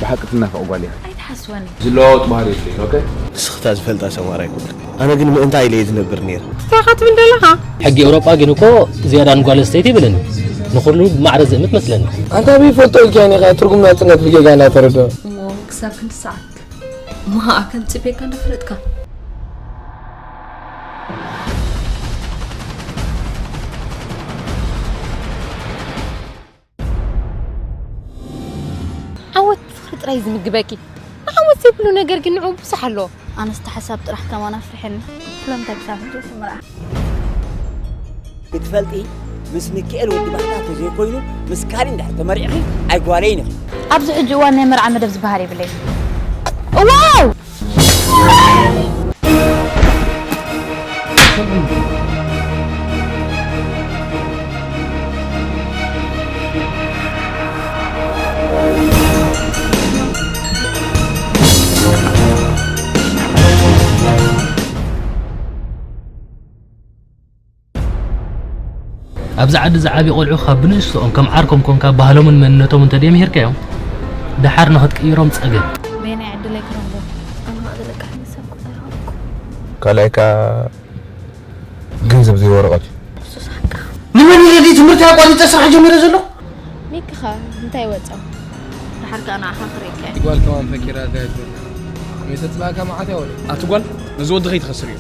بحقتنا فوقاليها أيتحسوني زلوت بهاريتي أوكي سختاز فلتا سمارا يقول أنا قل ما أنت عيلي يزنبر نير استاخت من دلها حق أوروبا جنوكو زيادة نقول استيتي بلن نخلو معرض زمت مثلا أنت بيفوتو يعني غير ترقم ناتنا في جانا تردو كسب كنت ساعات ما أكنت بيك أنا فرتك عود فرت رايز مجباكي عود سيبلو نجر جنعو بسحلو أنا استحسبت راح كمان أفرحنا فلم تكسب جوس مرة بتفلتي مس ميكائيل ودي بحثاته زي كوينو مس كارين تحت مريحي أقوالينه أبزح جوان نمر عم دبز بهاري بلي واو أبزع عد زعابي قولعو خابنش كم عاركم كون كبهلهم من نتوم انت ديم هيرك يوم دحرنا هاد كيرم تصقل بين عدو لك رمضو أنا هذا لك حق سبك كلايكا جنزب زي ورقات من وين اللي تمرت يا قولي تسرح جميرة زلو ميك خا انت يوجع دحرك أنا حفريك يقول كمان فكرة ذات ميتت بقى كم عاد يا ولد أتقول نزود دغيت خسرين